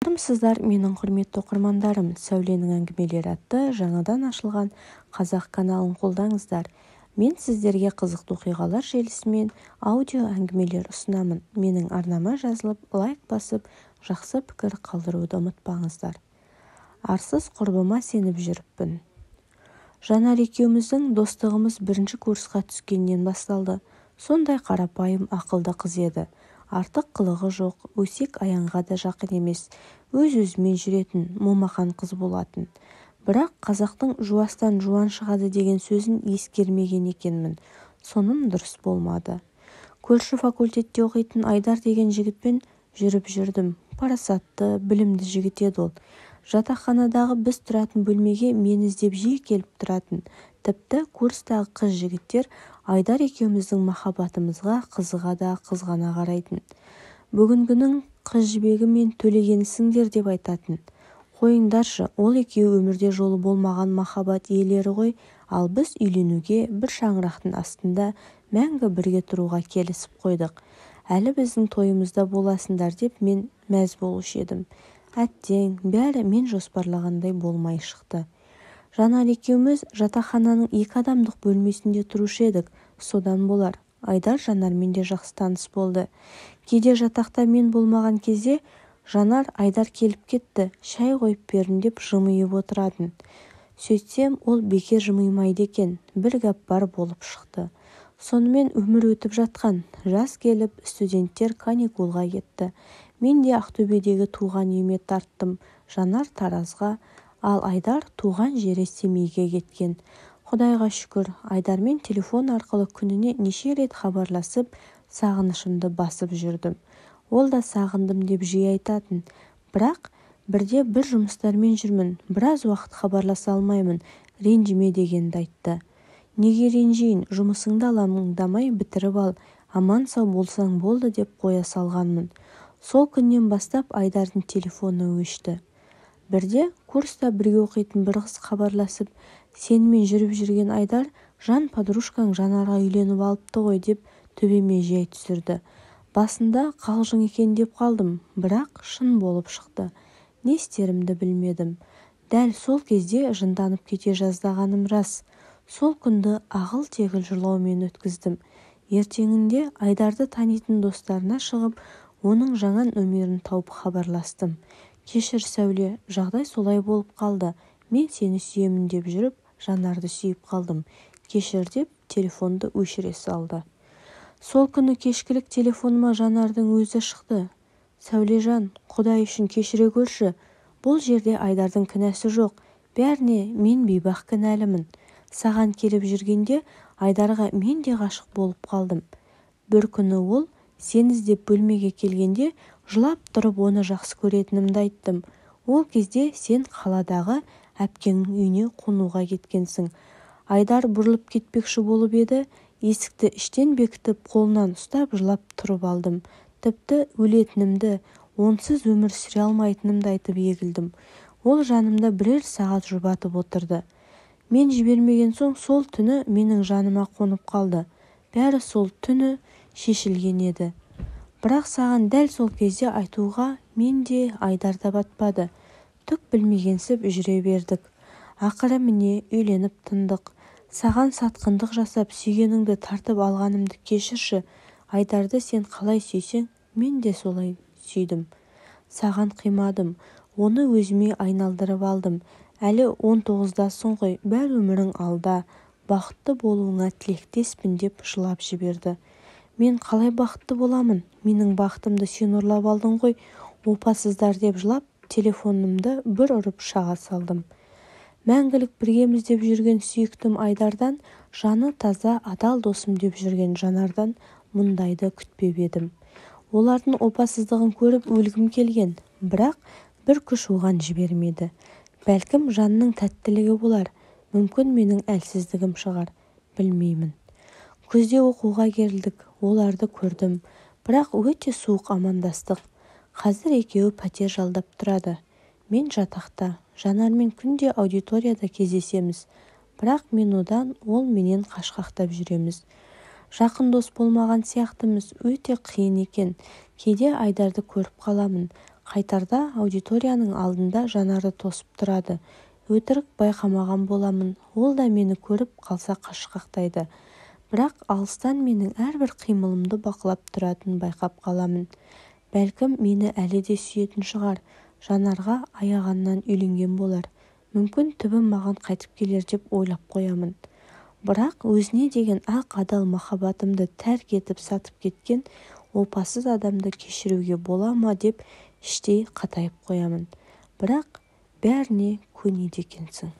Армысыздар, менің құрметті оқырмандарым. Сәуленің әңгімелері атты жаңадан ашылған қазақ каналын қолдаңыздар. Мен сіздерге қызықты оқиғалар желісімен аудио әңгімелер ұсынамын. Менің арнама жазылып, лайк басып, жақсы пікір қалдыруды ұмытпаңыздар. Арсыз құрбыма сеніп жүріппін. Жанар екеуміздің достығымыз бірінші курсқа түскеннен басталды. Сондай қарапайым, ақылды қыз еді. Артық қылығы жоқ, өсек аяңға да жақын емес, өз-өзімен жүретін, момақан қыз болатын. Бірақ қазақтың жуастан жуан шығады деген сөзін ескермеген екенмін. Соным дұрыс болмады. Көрші факультетте оқитын Айдар деген жігітпен жүріп жүрдім. Парасатты, білімді жігіт еді ол. Жатақханадағы біз тұратын бөлмеге мені іздеп жиі келіп тұратын. Тіпті курстағы қыз-жігіттер Айдар екеуміздің махаббатымызға қызыға да қызғана қарайтын. Бүгінгінің қыз жібегі мен төлегенсіңдер деп айтатын. Қойыңдаршы, ол екеуі өмірде жолы болмаған махаббат иелері ғой, ал біз үйленуге бір шаңырақтың астында мәңгі бірге тұруға келісіп қойдық. Әлі біздің тойымызда боласыңдар деп мен мәз болушы едім. Әттең, бәрі мен жоспарлағандай болмай шықты. Жанар екеуміз жатақхананың 2 адамдық бөлмесінде тұрушы едік. Содан болар. Айдар Жанармен де жақсы таныс болды. Кейде жатақта мен болмаған кезде Жанар Айдар келіп кетті, шай қойып берін деп жымиып отыратын. Сөйтсем, ол бекер жымимайды екен, бір гәп бар болып шықты. Сонымен өмір өтіп жатқан. Жаз келіп, студенттер каникулға кетті. Мен де Ақтөбедегі туған үйіме тарттым. Жанар Таразға, ал Айдар туған жері Семейге кеткен. Құдайға шүкір, Айдармен телефон арқылы күніне неше рет хабарласып, сағынышымды басып жүрдім. Ол да сағындым деп жиі айтатын. Бірақ бірде бір жұмыстармен жүрмін, біраз уақыт хабарласа алмаймын, ренжіме дегенді айтты. Неге ренжейін, жұмысыңды алаңдамай бітіріп ал, аман сау болсаң болды деп қоя салғанмын. Сол күннен бастап Айдардың телефоны өшті. Бірде курста бірге оқитын бір қыз хабарласып, сенімен жүріп жүрген Айдар жан подружкаң Жанарға үйленіп алыпты ғой деп төбеме жай түсірді. Басында қалжың екен деп қалдым, бірақ шын болып шықты. Не істерімді білмедім. Дәл сол кезде жынданып кете жаздағаным рас. Сол күнді ағыл-тегіл жылаумен өткіздім. Ертеңінде Айдарды танитын достарына шығып, оның жаңа нөмерін тауып хабарластым. Кешір, Сәуле, жағдай солай болып қалды. Мен сені сүйемін деп жүріп, Жанарды сүйіп қалдым. Кешір деп телефонды өшіре салды. Сол күні кешкілік телефоныма Жанардың өзі шықты. Сәулежан, Құдай үшін кешіре көрші. Бұл жерде Айдардың кінәсі жоқ. Бәріне мен бейбақ кінәлімін. Саған келіп жүргенде Айдарға мен де ғашық болып қалдым. Бір күні ол сен іздеп бөлмеге келгенде жылап тұрып оны жақсы көретінімді айттым. Ол кезде сен қаладағы әпкеңнің үйіне қонуға кеткенсің. Айдар бұрылып кетпекші болып еді, есікті іштен бекітіп қолынан ұстап жылап тұрып алдым. Тіпті өлетінімді, онсыз өмір сүре алмайтынымды айтып егілдім. Ол жанымда бірер сағат жұбатып отырды. Мен жібермеген соң сол түні менің жаныма қонып қалды. Бәрі сол түні шешілген еді. Бірақ саған дәл сол кезде айтуға мен де Айдар да батпады. Түк білмегенсіп жүре бердік. Ақыры міне үйленіп тындық. Саған сатқындық жасап сүйгеніңді тартып алғанымды кешірші. Айдарды сен қалай сүйсең, мен де солай сүйдім. Саған қимадым. Оны өзіме айналдырып алдым. Әлі 19-дасың ғой, бәр өмірің алда. Бақытты болуыңа тілектеспін деп жылап жіберді. Мен қалай бақытты боламын? Менің бақытымды сен ұрлап алдың ғой, опасыздар деп жылап, телефонымды бір ұрып шаға салдым. Мәңгілік біргеміз деп жүрген сүйіктім Айдардан, жаны таза адал досым деп жүрген Жанардан мұндайды күтпеп едім. Олардың опасыздығын көріп өлгім келген, бірақ бір күш оған жібермеді. Бәлкім жанның тәттілігі болар, мүмкін менің әлсіздігім шығар, білмеймін. Күзде оқуға келдік, оларды көрдім, бірақ өте суық амандастық. Қазір екеуі пәтер жалдап тұрады. Мен жатақта, Жанармен күнде аудиторияда кездесеміз, бірақ мен одан, ол менен қашқақтап жүреміз. Жақын дос болмаған сияқтымыз, өте қиын екен. Кейде Айдарды көріп қаламын. Қайтарда аудиторияның алдында Жанарды тосып тұрады. Өтірік байқамаған боламын, ол да мені көріп қалса қашқақтайды. Бірақ алыстан менің әрбір қимылымды бақылап тұратынын байқап қаламын. Бәлкім мені әлі де сүйетін шығар, Жанарға аяғаннан үйленген болар. Мүмкін түбі маған қайтып келер деп ойлап қоямын. Бірақ өзіне деген ақ адал махаббатымды тәрк етіп сатып кеткен опасыз адамды кешіруге бола ма деп іштей қатайып қоямын. Бірақ бәріне көнеді екенсің.